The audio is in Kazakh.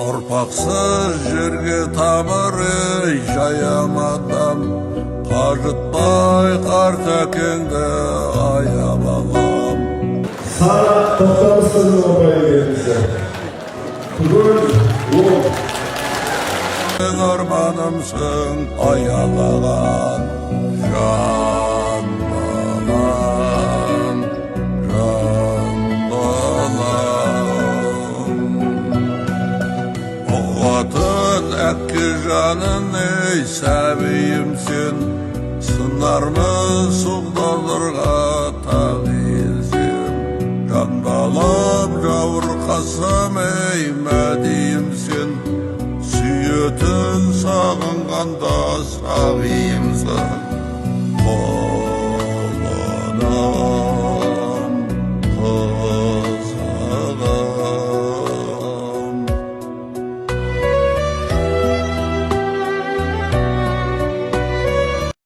Torpaksız жерге тамыры жаямадам, қажытпай қарт әкеңді аябағам. Сара тоқтамыстың опайы бүгін ол арманымсың аялаған жан балам, жан балам. Оғатын әккі жанын ей сәбейімсен, сынармыз сұлдаларға тағилсен. Жан балам жауырқасам ей мәдейімсен, сүйетін сағынғанда сағиымсың.